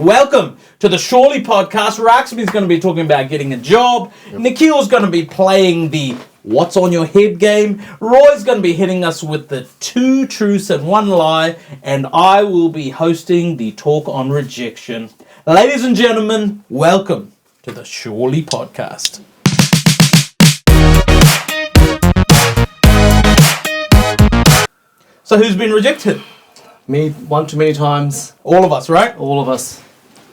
Welcome to the Surely podcast. Raxby's going to be talking about getting a job. Yep. Nikhil's going to be playing the What's on Your Head game. Roy's going to be hitting us with the 2 truths and 1 lie. And I will be hosting the talk on rejection. Ladies and gentlemen, welcome to the Surely podcast. So who's been rejected? Me, one too many times. All of us, right? All of us.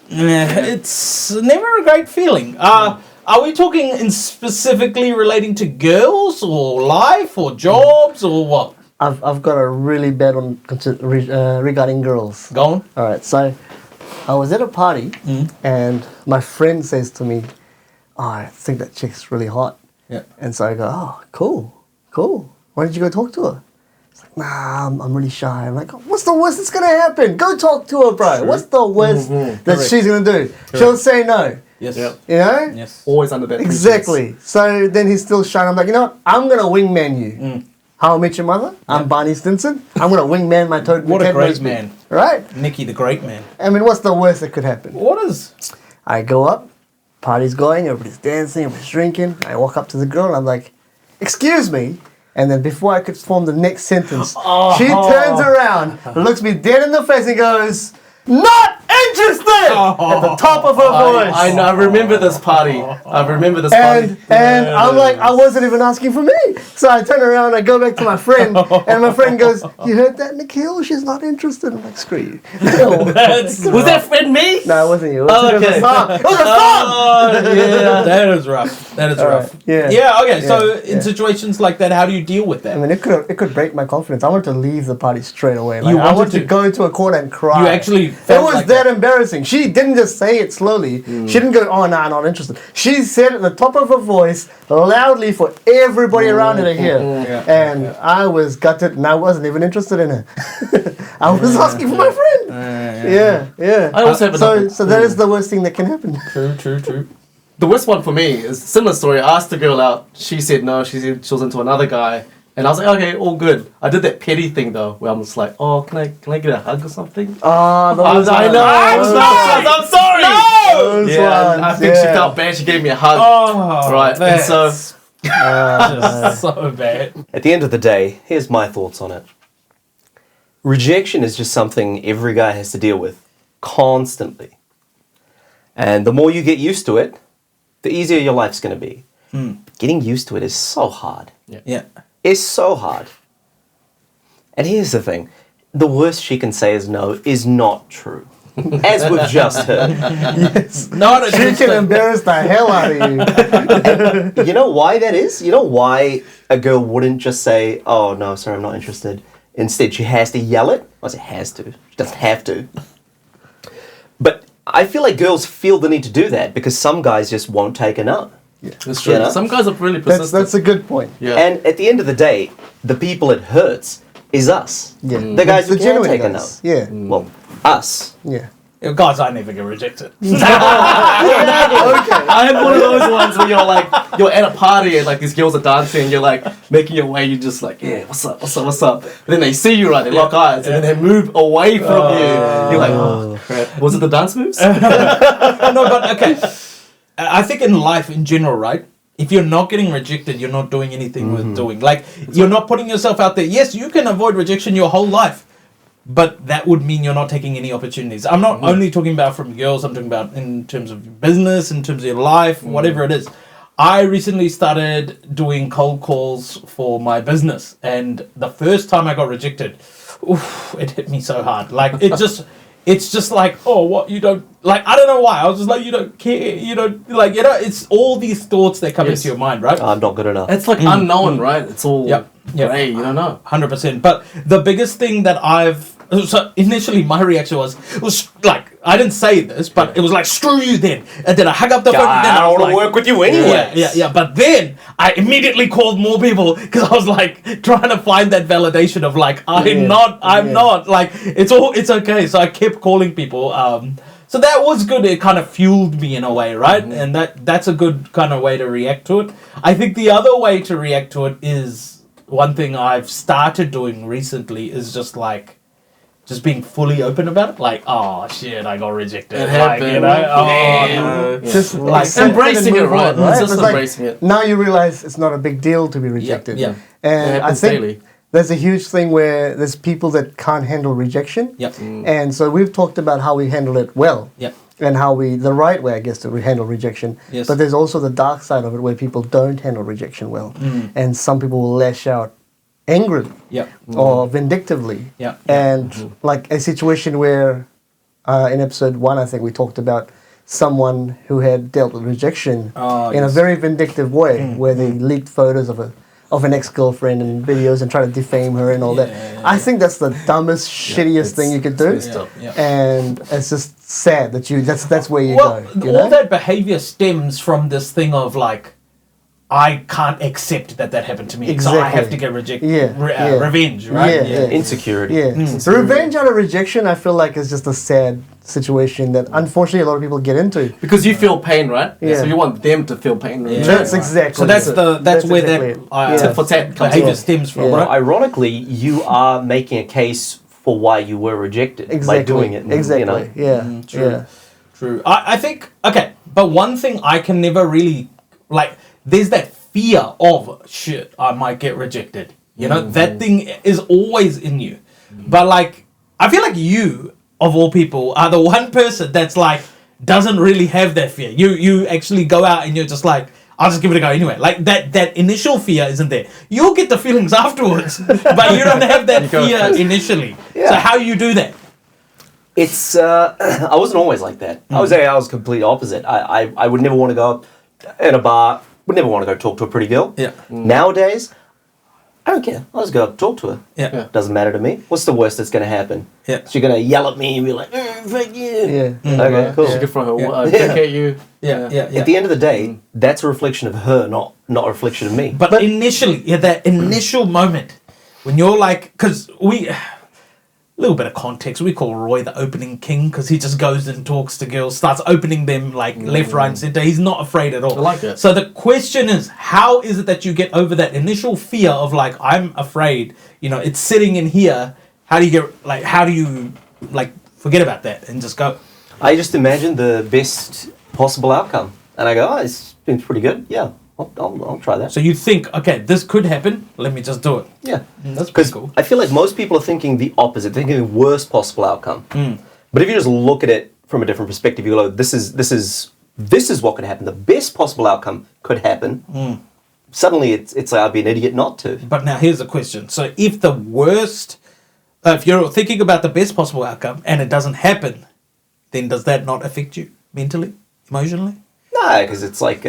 It's never a great feeling. Are we talking in specifically relating to girls or life or jobs or what? I've got a really bad one regarding girls. Go on. All right, so I was at a party and my friend says to me, "Oh, I think that chick's really hot." Yeah. And so I go, "Oh, cool. Why did you go talk to her?" It's like, "Nah, I'm really shy." I'm like, "What's the worst that's gonna happen? Go talk to her, bro. True. What's the worst that Correct. she's gonna do? Correct. She'll say no." Yes. Yep. You know? Yes. Always under that Exactly. So then he's still shy. I'm like, you know what? I'm gonna wingman you. How I Met Your Mother? I'm Barney Stinson. I'm gonna wingman my toad. What a great man. Right? Nicky the great man. I mean, what's the worst that could happen? What is? I go up, party's going, everybody's dancing, everybody's drinking. I walk up to the girl and I'm like, "Excuse me." And then before I could form the next sentence, she turns around, looks me dead in the face and goes, "Not interested!" At the top of her voice. I know. I remember this party. And I'm like, I wasn't even asking for me. So I turn around, I go back to my friend, and my friend goes, "You heard that, Nikhil? She's not interested." I'm like, "Screw you." Was that friend me? No, it wasn't you. It was Okay. a song. It was a song! Yeah, that is rough. That is rough. Right. Yeah. Yeah. Okay. So Yeah. in situations like that, how do you deal with I that? mean, it could break my confidence. I wanted to leave the party straight away. Like, You I wanted wanted to to- go into a corner and cry. You actually It felt was like that embarrassing. She didn't just say it slowly. She didn't go, "Oh, nah, not interested." She said it at the top of her voice, loudly for everybody around her to hear. And I was gutted, and I wasn't even interested in her. I was asking for my friend. Yeah. I also have another. So that is the worst thing that can happen. True. The worst one for me is a similar story. I asked the girl out. She said no. She said she was into another guy. And I was like, okay, all good. I did that petty thing though, where I'm just like, "Oh, can I get a hug or something?" Oh, those I know. ones. I'm sorry. Those Yeah, ones, I think she felt bad. She gave me a hug. Oh, Right, and so just so bad. At the end of the day, here's my thoughts on it. Rejection is just something every guy has to deal with constantly. And the more you get used to it, the easier your life's going to be. Getting used to it is so hard. Yeah. It's so hard. And here's the thing. The worst she can say is no is not true. As we've just heard. Yes. Not She can embarrass the hell out of you. You know why that is? You know why a girl wouldn't just say, "Oh, no, sorry, I'm not interested." Instead, she has to yell it. I say has to. She doesn't have to. But I feel like girls feel the need to do that because some guys just won't take a no. That's true. You know? Some guys are really persistent. That's a good point. Yeah. And at the end of the day, the people it hurts is us. Yeah. The guys who can genuine take guys. a no. Yeah. Well, us. Yeah. Guys, I never get rejected. I had one of those ones where you're at a party and like these girls are dancing and you're like making your way, you're just like, "Yeah, what's up? But then they see you, right, they lock eyes and then they move away from you. You're like, "Oh crap. Was it the dance moves?" No, but okay. I think in life in general, right? If you're not getting rejected, you're not doing anything worth doing. Like, you're not putting yourself out there. Yes, you can avoid rejection your whole life, but that would mean you're not taking any opportunities. I'm not only talking about from girls, I'm talking about in terms of business, in terms of your life, whatever it is. I recently started doing cold calls for my business, and the first time I got rejected, it hit me so hard. Like, it's just like, "Oh, what, you don't," like, I don't know why. I was just like, "You don't care, you don't," like, it's all these thoughts that come into your mind, right? I'm not good enough. It's like unknown, right? It's all gray, you don't know. 100%. But the biggest thing that so initially my reaction was like, I didn't say this, but it was like, "Screw you then." And then I hung up the phone. And then I don't was want to like, work with you anyway. Yeah. But then I immediately called more people because I was like trying to find that validation of like, I'm not like, it's okay. So I kept calling people. So that was good. It kind of fueled me in a way, right? And that's a good kind of way to react to it. I think the other way to react to it is one thing I've started doing recently is just like, just being fully open about it, like, oh shit, I got rejected. It Like, happened. you know, oh Yeah. no. Just Like, accept it and embracing it, move right? on, right? Just It's like, embracing it. now you realize it's not a big deal to be rejected. yeah. And It I happens think daily. there's a huge thing where there's people that can't handle rejection. Yep. And so we've talked about how we handle it well. Yep. And how the right way, I guess, to handle rejection. Yes. But there's also the dark side of it where people don't handle rejection well. And some people will lash out angrily Yep. or vindictively. Yeah. And like a situation where in episode 1, I think we talked about someone who had dealt with rejection Oh, in a yes. very vindictive way, where they leaked photos of an ex-girlfriend and videos and try to defame her and all that. I think that's the dumbest, shittiest thing you could do. messed up. Yeah. And it's just sad that that's where you Well, go. You all know? that behavior stems from this thing of like, I can't accept that happened to me, so I have Exactly. to get rejected. Yeah, Revenge, right? Yeah. Insecurity. Yeah. Revenge out of rejection, I feel like, is just a sad situation that unfortunately a lot of people get into. Because you feel pain, right? Yeah. So you want them to feel pain. Yeah. That's exactly So that's it. that's where exactly that it. Tit for tat comes behavior in. stems from, Yeah. Well, right? ironically, you are making a case for why you were rejected Exactly. by doing it. Exactly. You know? Yeah. True. Yeah. True. I think, okay, but one thing I can never really, like, there's that fear of, shit, I might get rejected. You know, that thing is always in you. But, like, I feel like you, of all people, are the one person that's, like, doesn't really have that fear. You actually go out and you're just like, I'll just give it a go anyway. Like, that initial fear isn't there. You'll get the feelings afterwards, but you don't have that fear initially. Yeah. So how you do that? It's I wasn't always like that. I was complete opposite. I would never want to go up in a bar. Would never want to go talk to a pretty girl. Yeah. Nowadays, I don't care. I'll just go up and talk to her. Yeah. Doesn't matter to me. What's the worst that's going to happen? Yeah. She's going to yell at me and be like, fuck you. Yeah. Okay, cool. She could throw her Yeah. dick at you. Yeah. At the end of the day, that's a reflection of her, not a reflection of me. But initially, that initial moment when you're like, because a little bit of context, we call Roy the opening king because he just goes and talks to girls, starts opening them like left, right, and center. He's not afraid at all. I like that. So the question is, how is it that you get over that initial fear of like, I'm afraid, you know, it's sitting in here. How do you forget about that and just go? I just imagine the best possible outcome. And I go, oh, it's been pretty good. Yeah, I'll try that. So you think, okay, this could happen. Let me just do it. Yeah. That's pretty Because cool. I feel like most people are thinking the opposite, thinking the worst possible outcome. But if you just look at it from a different perspective, you go, this is what could happen. The best possible outcome could happen. Suddenly, it's like I'd be an idiot not to. But now here's the question. So if the worst, if you're thinking about the best possible outcome and it doesn't happen, then does that not affect you mentally, emotionally? No, because it's like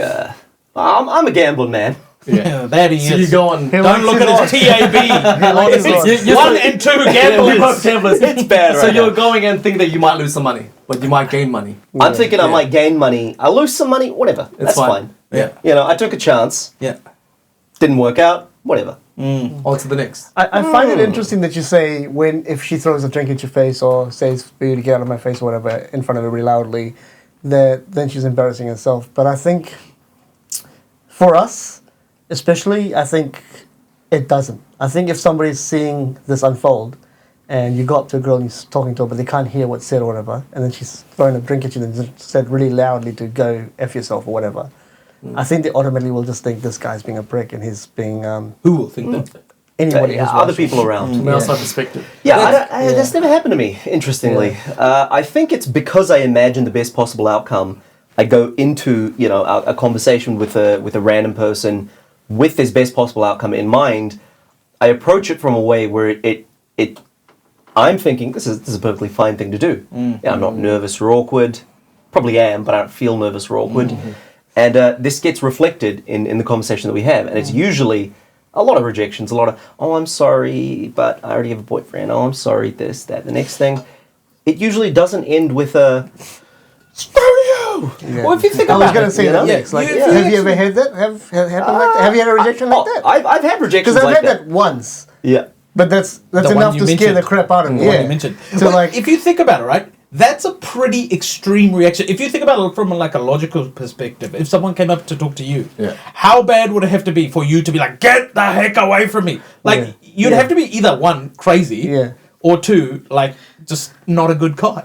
I'm a gambling man. Yeah, that he So is. you go on. Don't look at his TAB. likes his It's odds. 1 and 2 Yeah, we gamblers. both gamblers. It's bad So right you're now. going and think that you might lose some money, but you might gain money. I'm thinking I Yeah. might gain money. I'll lose some money. Whatever. That's fine. fine. Yeah. You know, I took a chance. Yeah. Didn't work out. Whatever. On to the next. I find it interesting that you say if she throws a drink at your face or says for you to get out of my face or whatever in front of her really loudly, that then she's embarrassing herself. But I think for us, especially, I think it doesn't. I think if somebody's seeing this unfold and you go up to a girl and you're talking to her but they can't hear what's said or whatever, and then she's throwing a drink at you and said really loudly to go F yourself or whatever, I think they automatically will just think this guy's being a prick and he's being Who will think that? anybody who's Other watching. people around. From the outside perspective. Yeah, that's never happened to me, interestingly. I think it's because I imagine the best possible outcome. I go into, you know, a conversation with a random person with this best possible outcome in mind. I approach it from a way where I'm thinking this is a perfectly fine thing to do. Yeah, I'm not nervous or awkward. Probably am, but I don't feel nervous or awkward. And this gets reflected in the conversation that we have. And it's usually a lot of rejections, a lot of, oh, I'm sorry, but I already have a boyfriend. Oh, I'm sorry, this, that, the next thing. It usually doesn't end with a, screw you! Yeah. Well, if you think I was about going to it, say you that know? next. Like, Yeah, have you ever had that? Have happened like that? Have you had a rejection like that? I've had rejections Because I've like had that. that once. Yeah. But that's The one enough you to scare mentioned. the crap out of me. The one Yeah. you mentioned. So Well, like, if you think about it, right, that's a pretty extreme reaction. If you think about it from like a logical perspective, if someone came up to talk to you, how bad would it have to be for you to be like, get the heck away from me? Like, Yeah. you'd Yeah. have to be either one, crazy, Yeah. or two, like just not a good guy.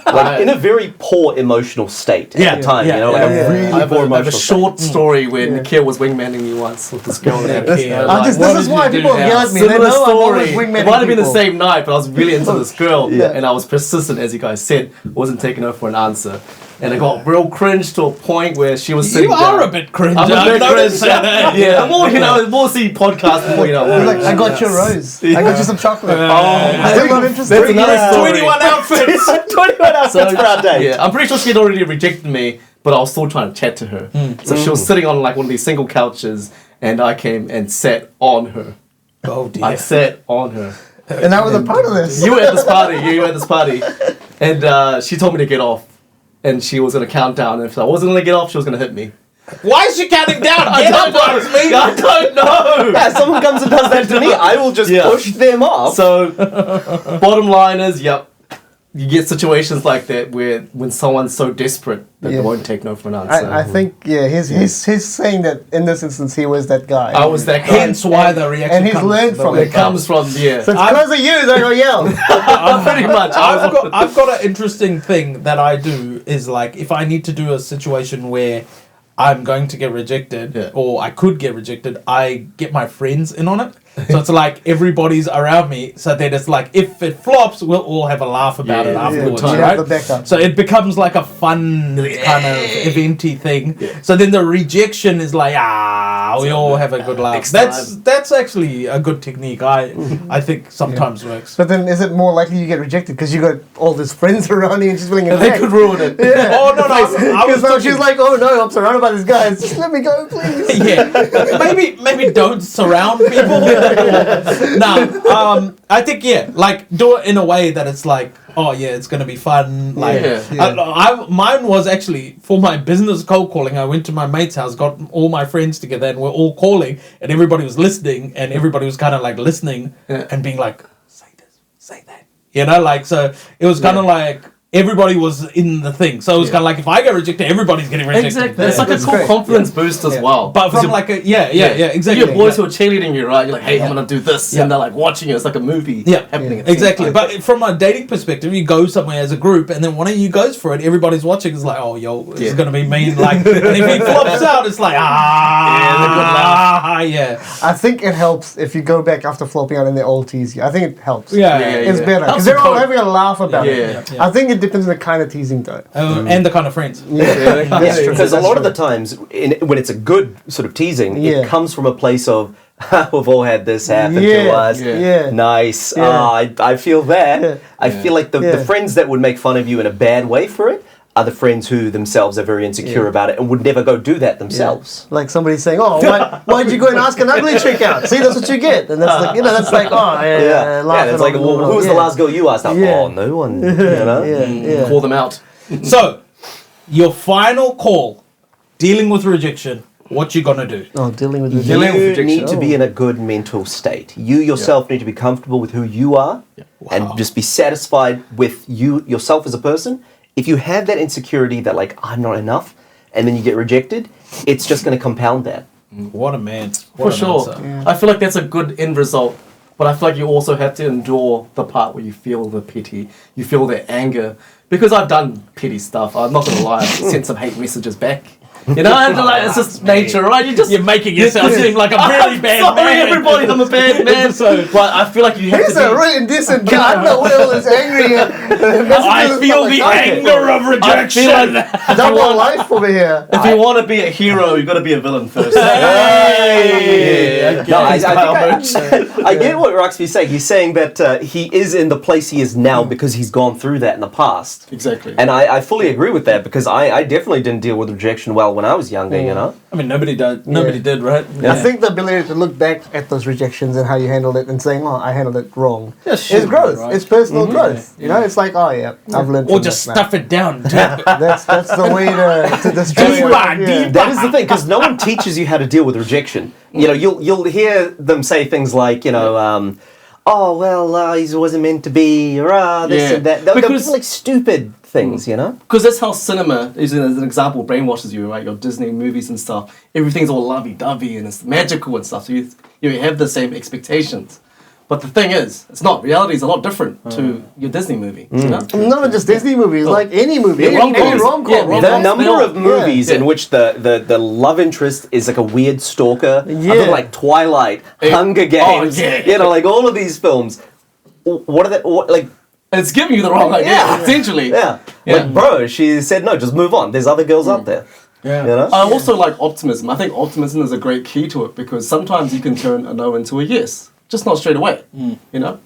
Like in a very poor emotional state at the time, you know, like a really I have poor a emotional state. short story where Nikhil was wingmanning me once with this girl. Yeah. This is why people yell at me. They Similar know I'm story. always wingmanning It might have been the people. same night, but I was really into this girl, Yeah. and I was persistent, as you guys said, wasn't taking her for an answer, and it got real cringe to a point where she was sitting You down. are a bit cringe. I'm a I've bit noticed cringe. that. Yeah, the more more see podcasts, the more you know. He's like, I got you a rose. I got you some chocolate. Still not interested. That's another story. 21 outfits. 21 outfits for our date. Yeah, I'm pretty sure she had already rejected me, but I was still trying to chat to her. So she was sitting on like one of these single couches, and I came and sat on her. Oh dear. I sat on her. And I was a part of this. You were at this party. You were at this party, and she told me to get off, and she was gonna count down. And if I wasn't gonna get off, she was gonna hit me. Why is she counting down? I Get don't up, Bugs, me. I don't know. Yeah, someone comes and does that to me, I will just Yeah. push them off. So, bottom line is, yep, you get situations like that where when someone's so desperate that they Yeah. won't take no for an answer. I think, he's saying that in this instance he was that guy. I was that guy. Hence why the reaction And he's comes learned the from way It comes from So it's because of you they're gonna yell. pretty much. I've got an interesting thing that I do is like if I need to do a situation where I'm going to get rejected or I could get rejected, I get my friends in on it. So it's like everybody's around me. So then it's like if it flops, we'll all have a laugh about it afterwards, You have right? the backup. So it becomes like a fun kind of eventy thing. So then the rejection is like we all have a good laugh. Next That's actually a good technique. I think sometimes works. But then is it more likely you get rejected because you got all these friends around you and she's feeling They attacked? could ruin it. Yeah. Oh no, I was Because now talking, she's like, oh no, I'm surrounded by these guys. Just let me go, please. yeah, maybe don't surround people. I think like do it in a way that it's like, oh yeah, it's gonna be fun. Like, mine was actually for my business cold calling. I went to my mate's house, got all my friends together, and we're all calling, and everybody was listening, and everybody was kind of like listening and being like, say this, say that, you know, like so. It was kind of like. Everybody was in the thing, so it was kind of like if I get rejected, everybody's getting rejected. Exactly. It's like a That's cool great. confidence boost as well. But from like a exactly. You have boys who are cheerleading you, right? You're like, hey, I'm gonna do this, and they're like watching you. It's like a movie happening. At the same Exactly. time. But from a dating perspective, you go somewhere as a group, and then one of you goes for it. Everybody's watching. It's like, oh, yo, this is gonna be mean. Like, and if he flops out, it's like, I think it helps if you go back after flopping out and they all tease you. I think it helps. It's better Helps because they're all to having a laugh about Yeah. it. I think it depends on the kind of teasing though. and the kind of friends. That's true. Because a That's lot of true. the times, when it's a good sort of teasing, Yeah. it comes from a place of, we've all had this happen to Yeah, us. yeah. Nice. Yeah. I feel that. Yeah. I feel like the Yeah. friends that would make fun of you in a bad way for it are the friends who themselves are very insecure about it and would never go do that themselves. Like somebody saying, "Oh, why'd you go and ask an ugly chick out? See, that's what you get." And that's like, that's like, oh, Yeah, it's like, well, who was the last girl you asked out? Yeah. Oh, no one. You know? Yeah. Call them out. So, your final call, dealing with rejection. What you gonna do? Oh, dealing with You rejection. need to be in a good mental state. You yourself need to be comfortable with who you are and just be satisfied with yourself as a person. If you have that insecurity that like, I'm not enough, and then you get rejected, it's just going to compound that. What a man. For sure. I feel like that's a good end result. But I feel like you also have to endure the part where you feel the pity, you feel the anger. Because I've done petty stuff. I'm not going to lie, I've sent some hate messages back. You know, and like, it's just nature, right? You're making yourself seem like a really bad Sorry, man. everybody, I'm a bad man. But I feel like you have He's to a be... really decent guy. I know Will is angry. I feel the anger of rejection. Double life over here. If you want to be a hero, you got to be a villain first. No, I get what Roxby's saying. He's saying that he is in the place he is now because he's gone through that in the past. Exactly. And I fully agree with that because I definitely didn't deal with rejection well when I was younger, you know? I mean, nobody did. Nobody did, right? I think the ability to look back at those rejections and how you handled it and saying, "Oh, I handled it wrong," is growth. right. It's personal growth. You know, it's like, "Oh yeah, I've learned." Or from just this stuff it down. That's the way to destroy it. Yeah. That is the thing, because no one teaches you how to deal with rejection. You know, you'll hear them say things like, you know, oh well, he wasn't meant to be, or this and that. They're Because- like stupid things, you know. Because that's how cinema is, as an example, brainwashes you, right? Your Disney movies and stuff. Everything's all lovey-dovey and it's magical and stuff. So you have the same expectations. But the thing is, it's not. Reality is a lot different to your Disney movie. You know? Not just Disney movies, like any movie, Yeah, any rom-coms. rom-com. Yeah, rom-coms. The number all- of movies yeah. in which the love interest is like a weird stalker, Yeah. other like Twilight, Hunger Games, yeah. you know, like all of these films. What are they? What, like, It's giving you the wrong idea, Yeah. essentially. yeah, like bro, she said no, just move on. There's other girls out there. Yeah. You know? I also like optimism. I think optimism is a great key to it because sometimes you can turn a no into a yes, just not straight away. You know.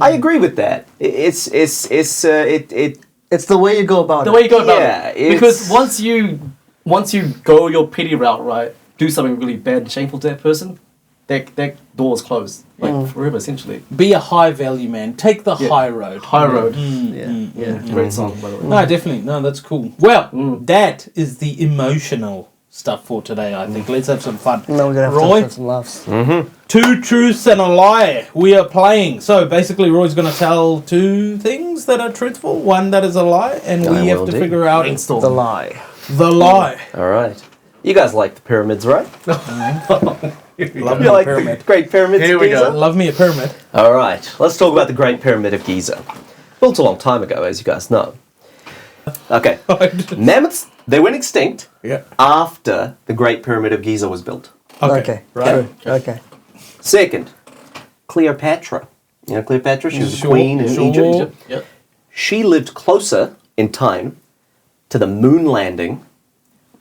I agree with that. It's It's the way you go about The it. way you go about Yeah, it. Because once you go your petty route, right, do something really bad and shameful to that person, that door is closed, like forever, essentially. Be a high value man. Take the Yeah. high road. High road. Yeah. Great song, by the way. No, definitely. No, that's cool. Well, that is the emotional stuff for today, I think. Let's have some fun. No, we're gonna have Roy, to have some laughs. two truths and a lie we are playing. So basically, Roy's going to tell two things that are truthful, one that is a lie, and we I have will to do. figure out The lie. the lie. all right. You guys like the pyramids, right? Love You me a like pyramid. the Great Pyramids Here of we Giza? go. Love me a pyramid. All right, let's talk about the Great Pyramid of Giza. Built a long time ago, as you guys know. Okay, mammoths, they went extinct Yeah. after the Great Pyramid of Giza was built. Okay. Right. True. Okay. Second, Cleopatra. You know Cleopatra? She was Sure, a queen in sure. Egypt. Yep. She lived closer in time to the moon landing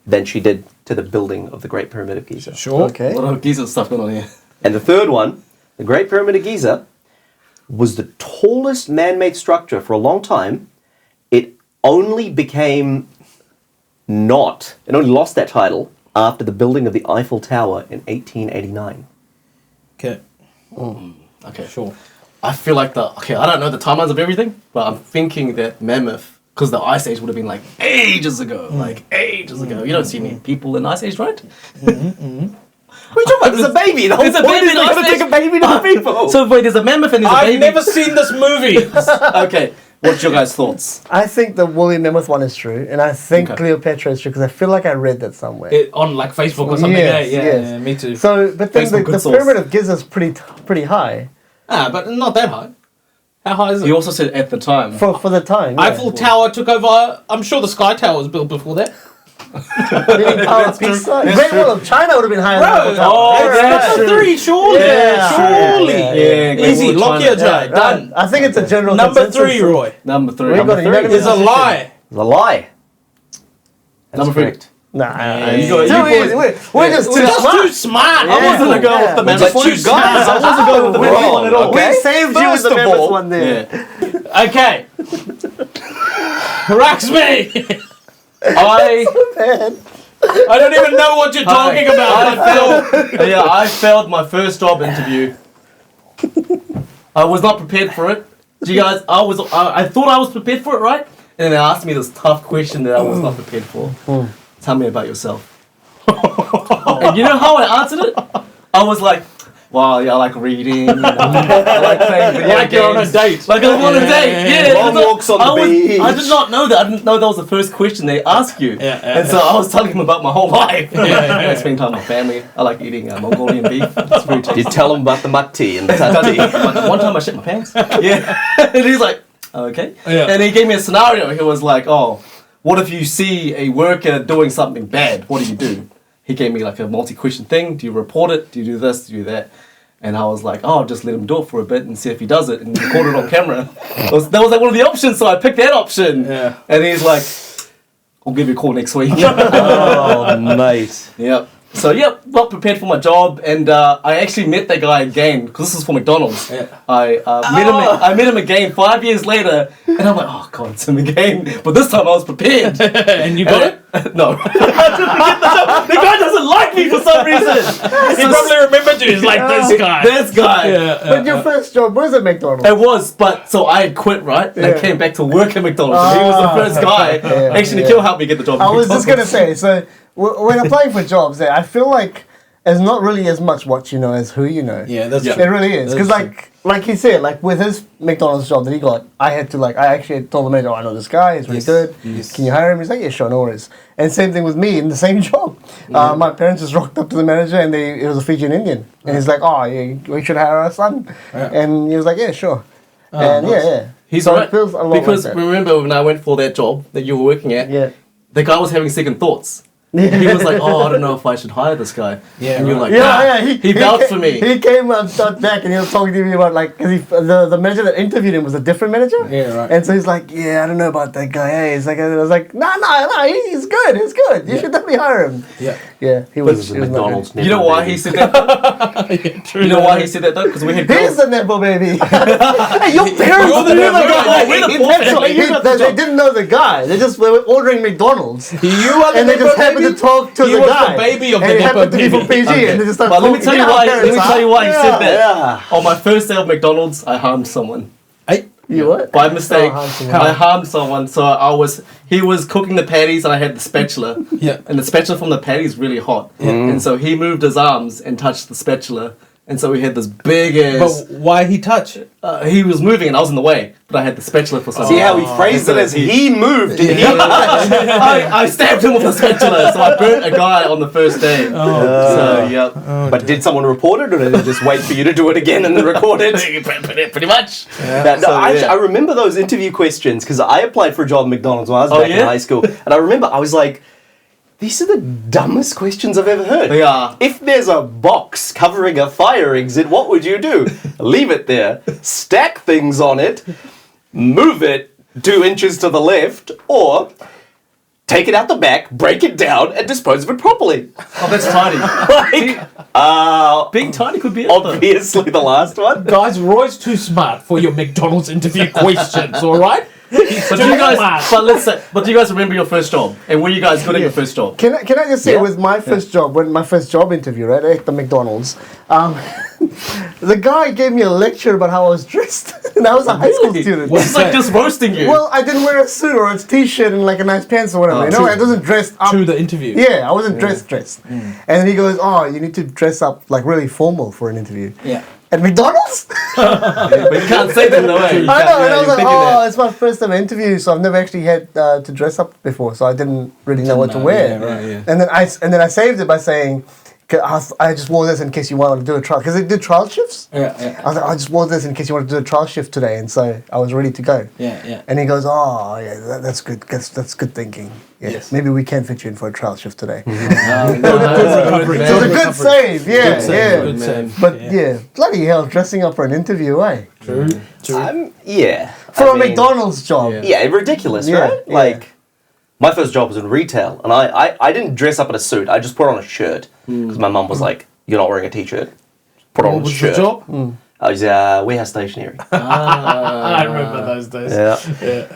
than she did to the building of the Great Pyramid of Giza. Sure. Okay. A lot of Giza stuff going on here. And the third one, the Great Pyramid of Giza, was the tallest man-made structure for a long time. It only became it only lost that title after the building of the Eiffel Tower in 1889. Okay. Okay. Sure. I feel like I don't know the timelines of everything, but I'm thinking that Mammoth, because the Ice Age would have been like ages ago, You don't see any people in Ice Age, right? What are you talking about? There's a baby. The whole There's a point baby is in they're Ice going to Age. take a baby to the people. So wait, there's a mammoth and there's a I've baby. never seen this movie. Okay, what's your guys' thoughts? I think the woolly mammoth one is true, and I think Okay. Cleopatra is true because I feel like I read that somewhere. On like Facebook or something. Yes, yeah, yes. yeah, me too. So, but then Facebook, good the source. pyramid of Giza is pretty high But not that high. How high is it? You also said at the time. for the time. Yeah. Eiffel Tower took over. I'm sure the Sky Tower was built before that. Leaning Tower of Pisa. Great Wall of China would have been higher than Eiffel Tower. Oh, that's number true. 3, surely. Yeah, surely. yeah, yeah. Great Easy, Wall of lock China. your J. Yeah, Done. I think it's a general Number consensus. 3, Roy, Number 3. We got Number it. 3. Unanimous is a lie. The lie. Number 3. Nah, you it's got- too you easy. boys- We're just too Just smart. too smart. I wasn't gonna go with the Yeah. mammoth But you one. guys I wasn't going with the mammoth one at all. Okay. We saved you with First the of mammoth all- one there. Yeah. Okay. Rocks me. I don't even know what you're talking about. I failed my first job interview. I was not prepared for it. Do you guys? I thought I was prepared for it, right? And then they asked me this tough question that I was not prepared for. Tell me about yourself. And you know how I answered it? I was like, well, yeah, I like reading. You know, I like playing video Like games. you're on a date. Like I'm on a date. Yeah. Long walks on the beach. I did not know that. I didn't know that was the first question they ask you. And so I was telling him about my whole life. I spend time with my family. I like eating Mongolian beef. It's very tasty. You tell them about the matti and the tati. One time I shit my pants. Yeah. And he's like, okay. Yeah. And he gave me a scenario. He was like, oh, what if you see a worker doing something bad? What do you do? He gave me like a multi-question thing. Do you report it? Do you do this? Do you do that? And I was like, oh, I'll just let him do it for a bit and see if he does it and record it on camera. That was like one of the options, so I picked that option. Yeah. And he's like, I'll give you a call next week. Oh, mate. Yep. So, not prepared for my job, and I actually met that guy again, because this is for McDonald's. Yeah. I met him again 5 years later, and I'm like, oh god, it's him again. But this time I was prepared. And you got it? No. The guy doesn't like me for some reason. He probably remembered you. He's like, this guy. This guy. But your first job was at McDonald's. It was, but so I had quit, right? And I Yeah. came back to work at McDonald's. And he was the first guy. Yeah, Actually, yeah. Nikhil helped me get the job. I at was just gonna McDonald's. say, so when applying for jobs, I feel like it's not really as much what you know as who you know. Yeah, that's Yeah. true. It really is. Because like he said, like with his McDonald's job that he got, I actually told the manager, oh, I know this guy, he's really Yes. good. Yes. Can you hire him? He's like, yeah, sure, no worries. And same thing with me in the same job. My parents just rocked up to the manager and it was a Fijian Indian. And he's like, oh, yeah, we should hire our son. Yeah. And he was like, yeah, sure. And nice. yeah. He's So it right. feels a lot Because like that. remember when I went for that job that you were working at, Yeah. the guy was having second thoughts. He was like, oh, I don't know if I should hire this guy. Yeah, And you're right. like, Yeah, nah, yeah. he vouched for came, me. He came back and he was talking to me about like, cause the manager that interviewed him was a different manager. Yeah, right. And so he's like, yeah, I don't know about that guy. Hey, it's like I was like, no, he's good. He's good. You should definitely hire him. Yeah. Yeah, he This was. is a He was not McDonald's. good. You know why he said that? Yeah, true. You know why he said that though? Because we had He's girls. the nepo baby. Hey, your parents You're the knew nepo guy. We're the He- poor that's family. what- You got the they job. didn't know the guy. They just were ordering McDonald's. You are the And they just nepo happened baby? to talk to He the was guy. the baby of and the it nepo happened to be from baby. PG. And they just started But let me talking tell to you our why. parents, Let me tell you why he said that. Yeah. On my first day of McDonald's, I harmed someone. Hey, You what? By mistake, Oh, harmed someone. I harmed someone. So he was cooking the patties, and I had the spatula. Yeah. And the spatula from the patty is really hot. And so he moved his arms and touched the spatula, and so we had this big ass. but why he touch? He was moving, and I was in the way, but I had the spatula for some See reason. how he phrased it as he moved. And he I stabbed him with a spatula, so I burnt a guy on the first day. So yep. But did someone report it, or did they just wait for you to do it again and then record it? Pretty much. I remember those interview questions because I applied for a job at McDonald's when I was back in yeah? high school, and I remember I was like, "These are the dumbest questions I've ever heard." They are. If there's a box covering a fire exit, what would you do? Leave it there, stack things on it, move it 2 inches to the left, or take it out the back, break it down, and dispose of it properly. Oh, that's tiny. Like, Big tiny could be it, though. obviously the last one. Guys, Roy's too smart for your McDonald's interview questions, alright? But do you guys? But do you guys remember your first job? And were you guys good at your first job? Can I just say Yeah. with my first job, when my first job interview, right, at the McDonald's, the guy gave me a lecture about how I was dressed, and I was a high school student. What? It's like just roasting you. Well, I didn't wear a suit or a t-shirt and like a nice pants or whatever. You know, I wasn't dressed up. To the interview. Yeah, I wasn't dressed. And then he goes, "Oh, you need to dress up like really formal for an interview." Yeah. At McDonald's? But you can't say that in a way. I know, and I was like, thinking "Oh, it's my first time interview, so I've never actually had to dress up before, so I didn't really know what to wear." Yeah, right, yeah. And then I saved it by saying, "I just wore this in case you wanted to do a trial," because they did trial shifts. Yeah, yeah. I was like, "I just wore this in case you wanted to do a trial shift today," and so I was ready to go. Yeah, yeah. And he goes, "Oh, yeah, that's good. That's good thinking. Yeah, Yes. maybe we can fit you in for a trial shift today." recovery. So it's a good save. Yeah, yeah. Good save. But yeah, bloody hell, dressing up for an interview, eh? True. Yeah. For I a mean, McDonald's job. Yeah. Yeah, ridiculous, Yeah, right? yeah. Like, my first job was in retail, and I didn't dress up in a suit. I just put on a shirt because my mum was like, "You're not wearing a t-shirt. Put on What a was shirt." the job? I was warehouse stationery. I remember those days. Yeah.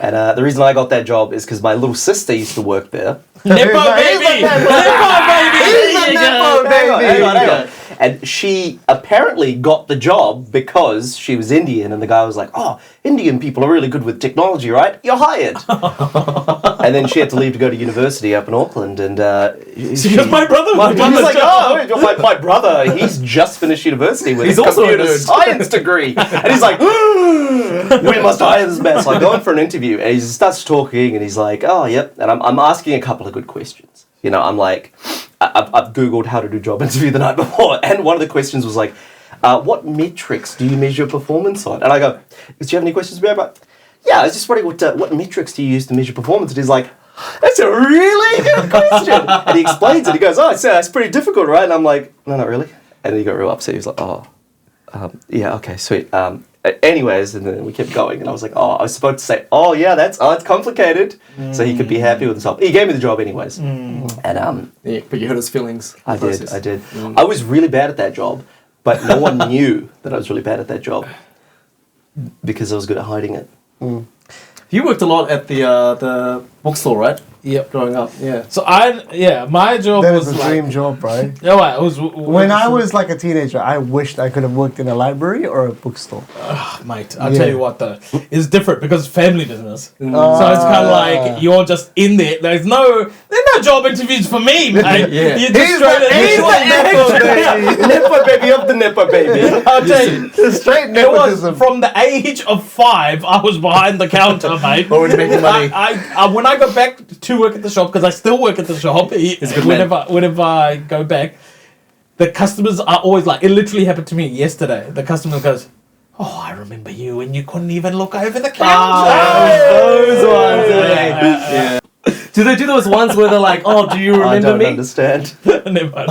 And the reason I got that job is because my little sister used to work there. Nepo He's baby! a nepo. Nepo baby! He's a nepo baby. Hang on. And she apparently got the job because she was Indian, and the guy was like, "Oh, Indian people are really good with technology, right? You're hired." And then she had to leave to go to university up in Auckland, and Because my brother was He's like, "Oh, my brother, he's just finished university with He's a also a computer nerd. science degree." And he's like, "We must hire this man." So I go in for an interview, and he starts talking, and he's like, "Oh, yep." And I'm asking a couple of good questions. You know, I'm like, I've Googled how to do job interview the night before, and one of the questions was like, "What metrics do you measure performance on?" And I go, "Do you have any questions about that?" "Yeah, I was just wondering what metrics do you use to measure performance?" And he's like, "That's a really good question." And he explains it. He goes, "Oh, it's pretty difficult, right?" And I'm like, "No, not really." And he got real upset. He was like, "Oh, yeah, okay, sweet." Anyways, and then we kept going, and I was like, "Oh, I was supposed to say, oh yeah, it's complicated," so he could be happy with himself. He gave me the job anyways, and Yeah, but you hurt his feelings. I in the did. process. I was really bad at that job, but no one knew that I was really bad at that job because I was good at hiding it. You worked a lot at the bookstore, right? Yep. Growing up, yeah. So my job That was is a like, dream job, bro. Yeah, well, it was When I was like a teenager, I wished I could have worked in a library or a bookstore. mate, I'll Yeah. tell you what though, it's different because it's family business. Mm. So it's kind of like you're just in there. There's no job interviews for me, mate. Yeah. You're just straight He's the Nepo baby. Nepo baby of the Nepo baby. I'll tell you. Straight It was nepotism. from the age of 5. I was behind the counter, mate. Already making money. I when I go back to work at the shop, because I still work at the shop. good Whenever I go back, the customers are always like. It literally happened to me yesterday. The customer goes, "Oh, I remember you, and you couldn't even look over the counter." Those ones. Yeah. Do they do those ones where they're like, "Oh, do you I remember don't me?" understand. Never mind.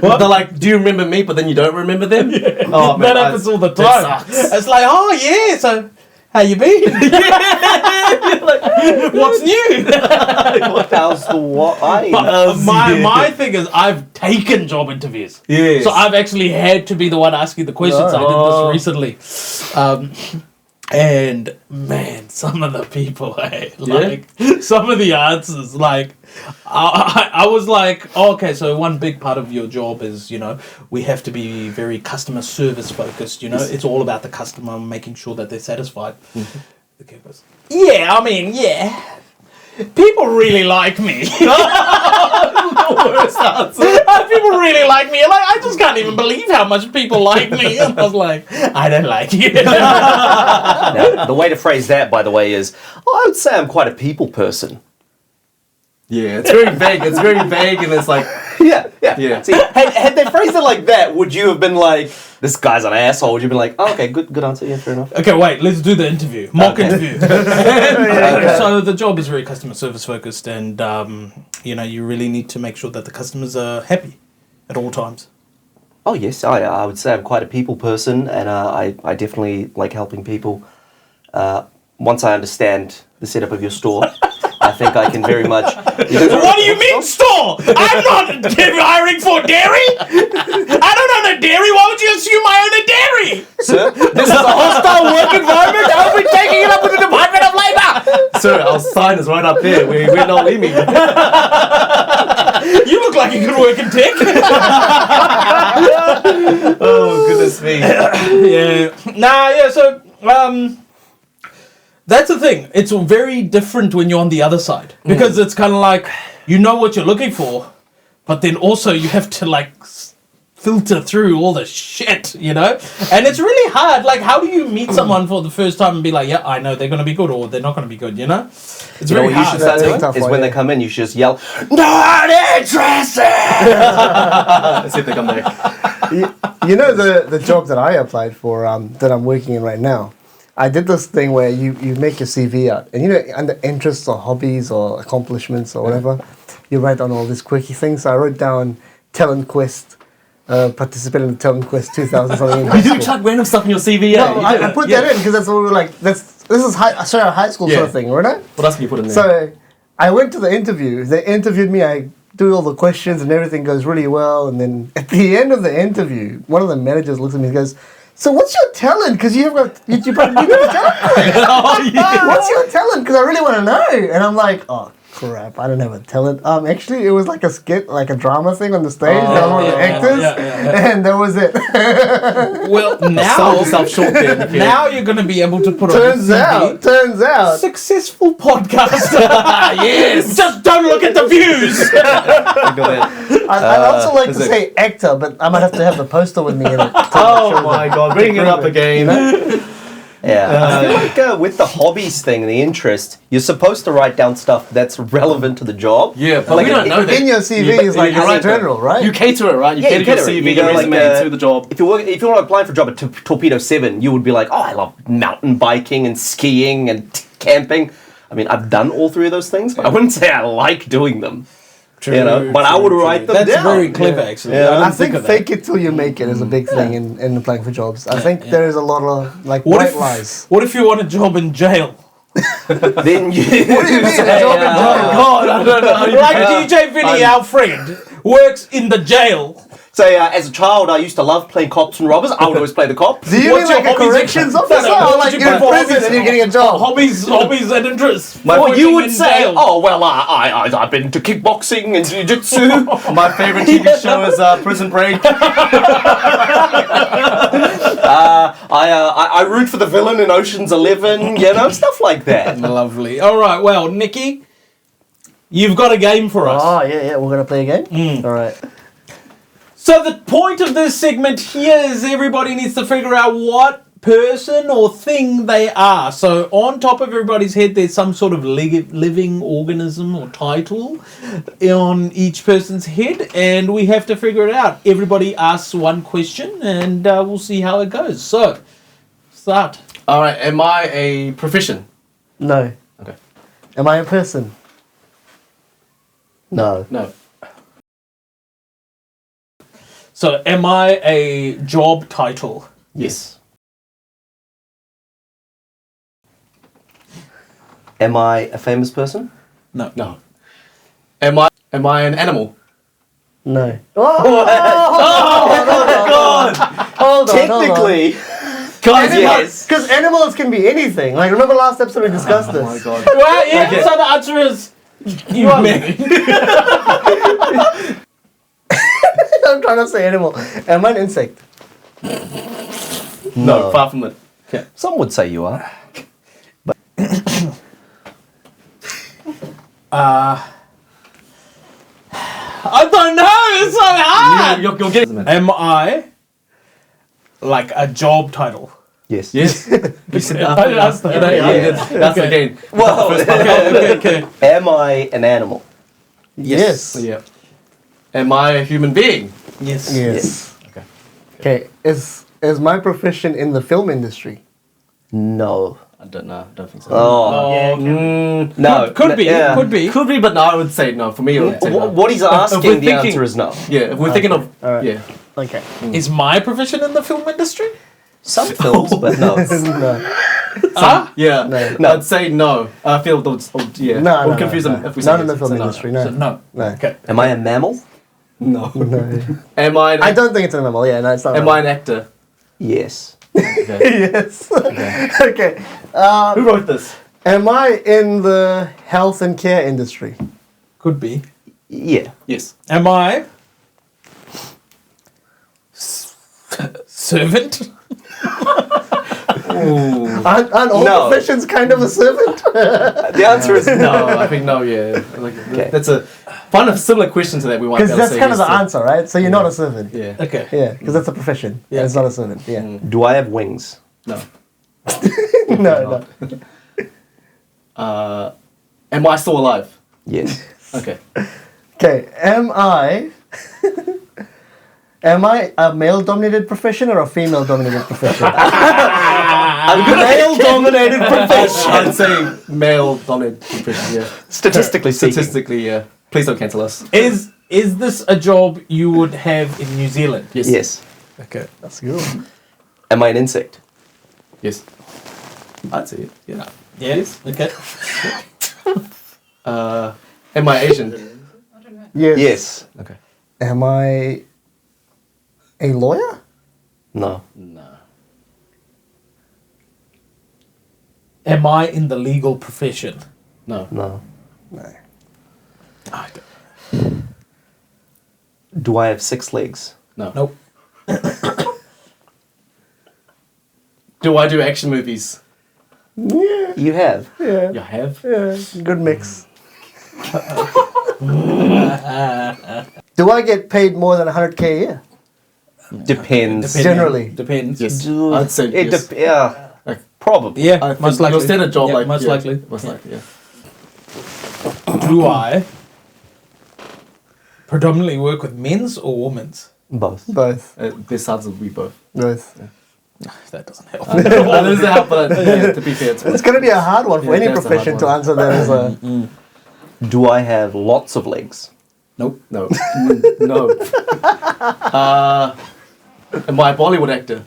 What? They're like, "Do you remember me?" But then you don't remember them. Oh, That happens all the that time. sucks. It's like, oh yeah, so how you been? What's new? How's the what? But my thing is, I've taken job interviews. Yes. So I've actually had to be the one asking the questions. I did Oh. this recently. And man, some of the people, like some of the answers, like I was like, oh, okay, so one big part of your job is, we have to be very customer service focused, it's all about the customer, making sure that they're satisfied. The guy goes, yeah, I mean, yeah. People really like me. The worst answer. People really like me. Like, I just can't even believe how much people like me. And I was like, I don't like you. Now, the way to phrase that, by the way, is I would say I'm quite a people person. Yeah, it's very vague. It's very vague, and it's like, Yeah. See, had they phrased it like that, would you have been like, this guy's an asshole? Would you have been like, oh, okay, good answer, yeah, fair enough. Okay, wait, let's do the interview. Mock interview. So the job is very customer service focused, and you really need to make sure that the customers are happy at all times. Oh, yes, I would say I'm quite a people person, and I definitely like helping people. Once I understand the setup of your store, I think I can very much... What do you mean store? I'm not hiring for dairy. I don't own a dairy. Why would you assume I own a dairy? Sir, this is a hostile work environment. I'll be taking it up with the Department of Labour. sir, our sign is right up there. We're not leaving. You look like you could work in tech. Oh, goodness me. So that's the thing. It's very different when you're on the other side, because it's kind of like you know what you're looking for, but then also you have to filter through all the shit, and it's really hard. Like, how do you meet someone for the first time and be like, yeah, I know they're going to be good or they're not going to be good, It's You know very what you hard. should start doing? tough Is one, when yeah. they come in, you should just yell, not interested! Let's see if they come back. You know the job that I applied for, that I'm working in right now. I did this thing where you make your CV out, and under interests or hobbies or accomplishments or whatever, you write down all these quirky things. So I wrote down Talent Quest, participated in Talent Quest 2000 something. in high You do school. chuck random stuff in your CV. No, I put that in because that's what we were like. This is straight out of high school sort of thing, right? What else can you put in there? So I went to the interview. They interviewed me. I do all the questions and everything goes really well. And then at the end of the interview, one of the managers looks at me and goes, "So what's your talent? Because you probably need a talent. What's your talent? Because I really want to know." And I'm like, "Oh crap, I don't have a talent." Actually, it was like a skit, like a drama thing on the stage. That was one of the actors, and that was it. Well, Sell now yourself short there. now you're going to be able to put turns on out. successful podcaster. Yes. Just don't look at the views. I'd also like to say actor, but I might have to have the poster with me in it. Oh my god, bring it up again. Yeah, I feel like with the hobbies thing, the interest, you're supposed to write down stuff that's relevant to the job. Yeah, but Like, we don't know that. In your CV is like you're in right, general, right? You cater it, right? You Yeah, cater you your cater it. CV, You your go like, resume to the job. If you want to apply for a job at Torpedo 7, you would be like, oh, I love mountain biking and skiing and camping. I mean, I've done all three of those things, but I wouldn't say I like doing them. But I would write them That's down. very clever, actually. Yeah. I I didn't think think of fake that. it till you make it is a big thing in applying for jobs. I think yeah. there is a lot of What white if, lies. what if you want a job in jail? Then you... What do you mean? A job in jail? God, I don't know. Like DJ Vinny, our friend, works in the jail. Say, as a child, I used to love playing cops and robbers. I would always play the cop. Do you mean What's your like a hobbies? corrections No, officer? no, what Or would like you you're in put for prison hobbies? and you're getting a job? Hobbies and interests. But you Working would in say, jail. oh, well, I've been to kickboxing and jiu-jitsu. My favorite TV show is Prison Break. I root for the villain in Ocean's 11, stuff like that. Lovely. All right. Well, Nikki, you've got a game for us. Oh, yeah, we're going to play a game? All right. So the point of this segment here is everybody needs to figure out what person or thing they are. So on top of everybody's head, there's some sort of living organism or title on each person's head, and we have to figure it out. Everybody asks one question, and we'll see how it goes. So, start. All right, am I a profession? No. Okay. Am I a person? No. No. So, am I a job title? Yes. Am I a famous person? No. No. Am I an animal? No. Oh, Hold on. Technically, yes. Because animals can be anything. Like, remember last episode we discussed this? Oh my god. Well, yeah, Okay. so the answer is you are living. I'm trying to say animal. Am I an insect? No, far from it. Some would say you are. I don't know. It's so hard. You'll get it. Am I like a job title? Yes. Yes. You said That's the- That's the game. Well, Okay. am I an animal? Yes. Yeah. Am I a human being? Yes. Yes. Okay. Okay. Is my profession in the film industry? No. I don't know. I don't think so. Oh. Yeah. No. Could be. Yeah. Could be. Could be, but no, I would say no. For me, I would say no. What he's we're asking, the thinking- answer is no. Yeah, if we're thinking of Alright. yeah. Okay. Is my profession in the film industry? Some films, but no. No. Yeah, No. I'd say no. I feel those. Yeah, No, we'll no, confuse no, them no. if we Not say in the yes, film say no. industry. So No. no. No. Okay. Am I a mammal? No. No. Am I? I don't think it's an animal. Yeah, no, it's not. Am I an actor? Yes. Okay. Yes. Okay. Who wrote this? Am I in the health and care industry? Could be. Yeah. Yes. Am I servant? Aren't all No. professions kind of a servant? The answer is No, I think no. Yeah, like, Okay. that's a kind of similar question to that. We might Because be able to that's say kind of yes the to. answer, right? So you're not a servant. Yeah. Okay. Yeah, because that's a profession. Yeah, it's not a servant. Yeah. Do I have wings? No. No. Am I still alive? Yes. Okay. Okay. Am I a male-dominated profession or a female-dominated profession? A male-dominated profession. I'd say male-dominated profession. Yeah. Statistically speaking. Statistically, yeah. Please don't cancel us. Is this a job you would have in New Zealand? Yes. Yes. Okay. That's good. Am I an insect? Yes. I'd say it. Yeah. Yes. Okay. Am I Asian? Yes. Yes. Okay. Am I a lawyer? No. No. Am I in the legal profession? No. No. No. I don't- Do I have 6 legs? No. Nope. Do I do action movies? Yeah. You have. Yeah. You have. Yeah. Good mix. Do I get paid more than 100K a year? Depends. Generally. Depends. Yes. Do- I'd say it yes. yeah. Like, Probably. Yeah. I Most think likely. You'll stand a job Yeah, like most yeah, likely. Most likely. Yeah. Do I predominantly work with men's or women's? Both. Both. This sounds like we both. Both. That doesn't help. That doesn't help, but yeah, to be fair, It's going to be a hard one for Yeah, any that's a profession hard to one. answer that as a. Do I have lots of legs? Nope. no, no. Am I a Bollywood actor?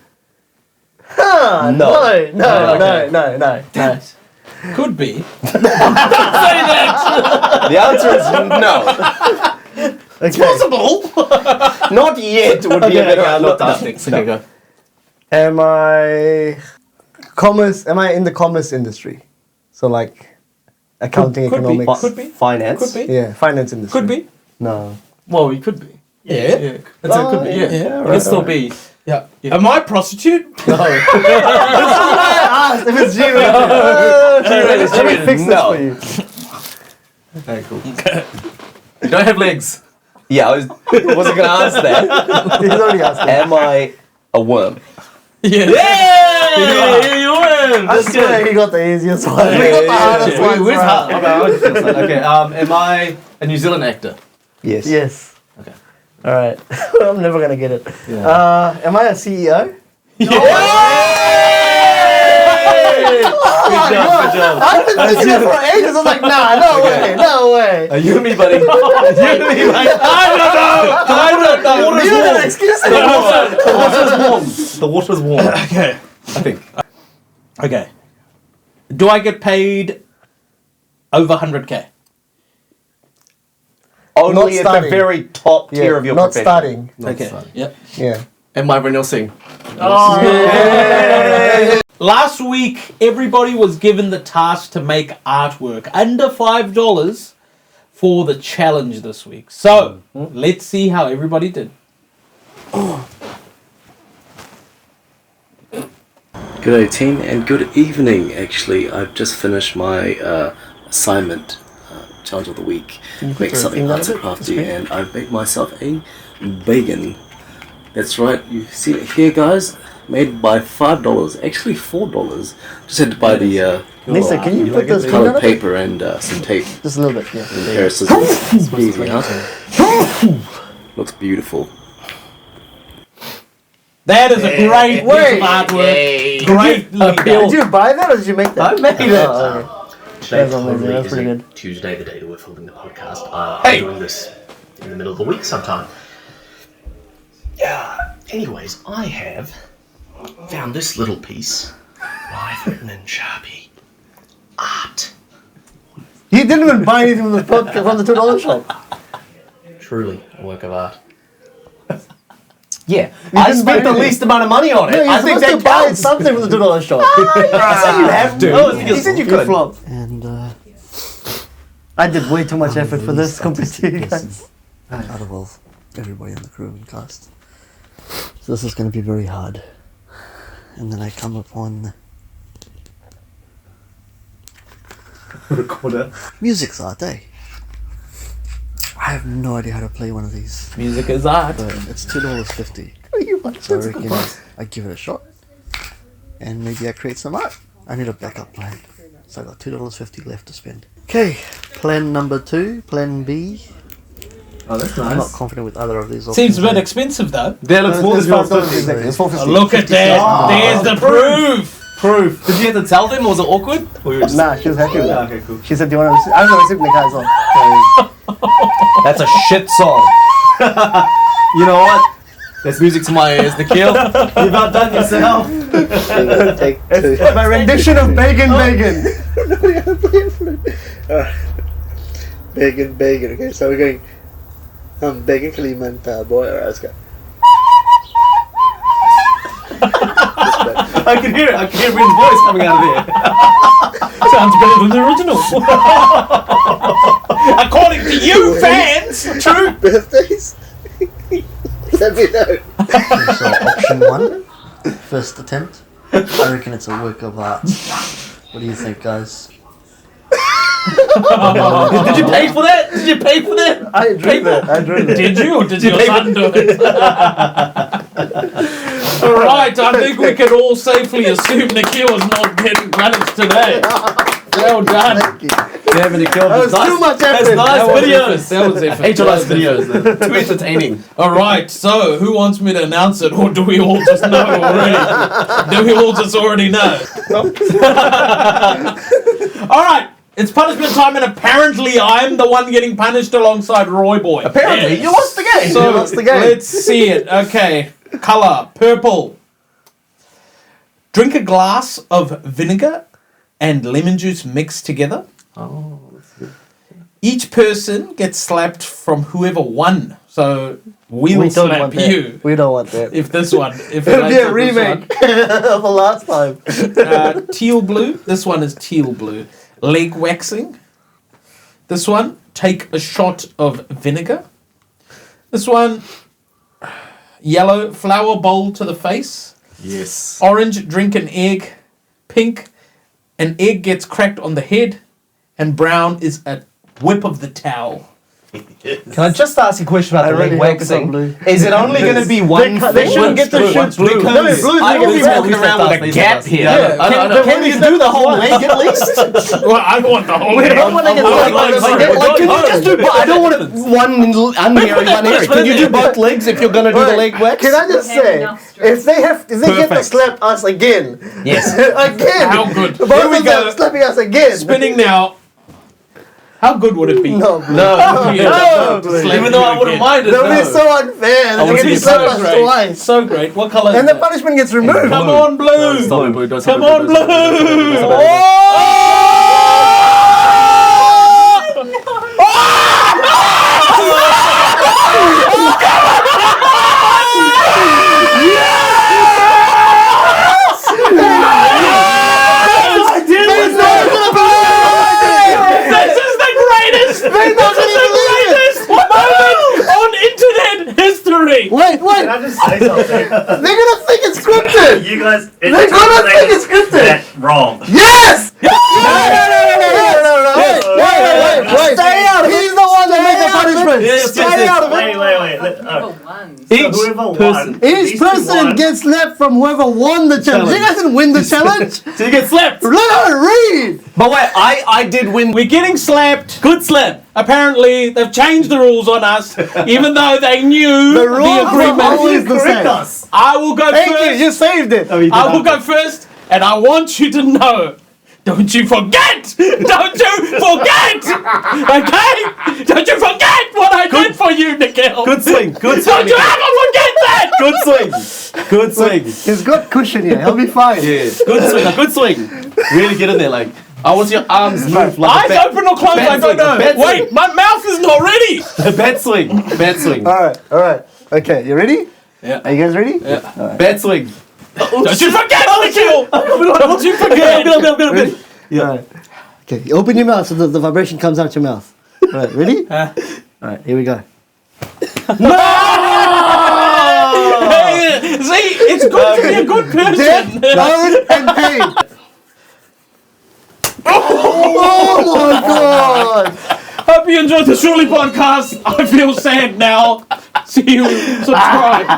Ah, No. no. Could be. The answer is no. It's possible. Not yet would be a better I'm not no. dancing. Okay, go. Am I in the commerce industry? So like accounting, Could be. economics. Could be. Finance. Could be. Yeah, finance industry. Could be. No. Well, we could be. Yeah. Yeah. That's it could be. Yeah. yeah, It could still be. Yeah. Am I a prostitute? No. If it's G-rated. Let me fix this No. for you. Okay, cool. You don't have legs. Yeah, I wasn't going to ask that. He's already asked that. Am I a worm? Yes. Yeah, you win. I That's swear good. he got the easiest one. We got the hardest one. Where's hard? Okay. Am I a New Zealand actor? Yes. Yes. Okay. All right. I'm never gonna get it. Yeah. Am I a CEO? Good job. Good job. I've been thinking that for ages. I was like, nah, no way, no way. You and me, buddy. You and me, buddy. I don't know. You had an excuse. The water's warm. The water's warm. Okay. I think. Okay. Do I get paid over 100K? Not Only at the starting. very top tier of your not profession. starting. Okay. Yep. Yeah. And my Renil Singh. Last week, everybody was given the task to make artwork under $5 for the challenge this week. So, let's see how everybody did. Good day, team, and good evening. Actually, I've just finished my assignment, challenge of the week. Make your something finger on arts it? and crafty, and I've made myself a bacon. That's right, you see it here, guys. Made by $5, actually $4. Just had to buy the Lisa, can you put this finger colored on it? paper and some tape. Just a little bit. Yeah. And a pair of scissors. Easy, huh? Looks beautiful. That is a great piece of artwork. Great Did you buy that or did you make that? I made it. Oh, okay. Today That's amazing, totally that's pretty isn't good. Tuesday, the day that we're filming the podcast. Hey! I'm doing this in the middle of the week sometime. Yeah. Anyways, I have found this little piece. I've written in Sharpie. Art. You didn't even buy anything from the from the $2 shop. Truly a work of art. Yeah. You I didn't buy spent the anything. least amount of money on it. No, you're I think supposed that to buy counts. something from the $2 shop. I said you have to. Oh, You said you You could. flop. And I did way too much effort for this compared to you guys. Out of all everybody on the crew and cast. So this is going to be very hard. And then I come upon Recorder. music's art, eh? I have no idea how to play one of these. Music is art. But it's $2.50. So I reckon I give it a shot. And maybe I create some art. I need a backup plan. So I got $2.50 left to spend. Okay, plan number 2, plan B. Oh, that's I'm not nice. confident with either of these Seems a bit options. expensive though. There looks more than $5 $4.50. It's $4.50. Look at that. There's the proof. Proof. Did you have to tell them, or was it awkward? Or you were just... Nah, she was happy with Ah, that. okay, cool. She said, do you want to receive? I was going to receive the cards on. That's a shit song. You know what? There's music to my ears, Nikhil. You've outdone yourself. It's my rendition of Bacon Bacon. Bacon. Okay, so we're going. Bacon Kalimanta, boy. Alright, let's go. I can hear it. I can hear Rin's voice coming out of there. Sounds better than the original. According to you fans. True. Birthdays? Let me know. So option 1, first attempt. I reckon it's a work of art. What do you think, guys? Did you pay for that? Did you pay for that? I drew that. Did you or did your son do it? Alright, I think we can all safely assume Nikhil is not getting punished today. Well done. Thank you. Damn it, Nikhil. That was too much effort. That's nice That was videos. effort, that was effort. HLS videos. Too entertaining. Alright, so who wants me to announce it or do we all just know already? Do we all just already know? Alright, it's punishment time and apparently I'm the one getting punished alongside Roy Boy. Apparently, you lost the game. So You lost the game. let's see it. Okay, color, purple. Drink a glass of vinegar and lemon juice mixed together. Oh, that's good. Each person gets slapped from whoever won. So we'll We don't slap want that. you. We don't want that. If this one, if It'll be lands a on remake of the last time. this one. Teal blue. This one is teal blue. Leg waxing. This one, take a shot of vinegar. This one, yellow, flour bowl to the face. Yes. Orange, drink an egg. Pink, an egg gets cracked on the head. And brown is a whip of the towel. Can I just ask a question about I the really leg hope it's not waxing? blue. Is it only going to be one They thing? shouldn't get to shoot blue. No, Because blue's I always can be red. walking around with a gap here. Yeah, I know. Can you do the whole leg at least? Well, I want the whole We leg. don't want to get Like, can you just do? But I don't want it one area, one area. Can you do both legs if you're going to do the leg wax? Can I just Have say, enough strength. if they get to Perfect. slap us again, Yes. again, How good. both Here we of them go. slapping us again. Spinning now. How good would it be? No, blue. No. Yeah, blue. Even though I wouldn't mind it. That would No. be so unfair. They would get be to slap so us great. twice. So great. What color And is the it? punishment gets removed. Come on, blue. Stop it, blue. Don't stop Come it, on, blue. Don't stop it, blue. blue. Don't stop it. This is the greatest. This is the greatest moment on internet history. Wait, wait. Can I just say something? They're gonna think it's scripted. You guys, They're gonna think it's scripted. That's wrong. Yes! No. Wait. Stay out of it. He's the one that made the punishment. Yes, Stay yes, yes. out of it. Wait. Whoever won. Whoever won. Each these two person won. gets slapped from whoever won the challenge. You guys didn't win the challenge. So you get slapped. Let her read. But wait, I did win. We're getting slapped. Good slap. Apparently, they've changed the rules on us, even though they knew The the rules are agreement. always the Correct same. us. I will go Thank first. you. You saved it. I will go first, and I want you to know. Don't you forget! Don't you forget! Okay? Don't you forget what I did for you, Nikhil! Good swing. Good Don't swing. you ever forget that! Good swing. Good swing. He's got cushion here. He'll be fine. Yeah. Good swing. A good swing. Really get in there. Like, I want your arms move like a Eyes bat. open or closed, I Bad don't swing, know. bad swing. Wait, my mouth is not ready! Bad swing. Bad swing. All right. Okay, you ready? Yeah. Are you guys ready? Bad swing. Don't you forget, Nikhil! Don't you forget! All right. Okay, you open your mouth so the vibration comes out your mouth. All right, ready? All right, here we go. Hey, see, it's good to be a good person. Death, and pain. Oh my god! Hope you enjoyed the Surely podcast. I feel sad now. See you. Subscribe.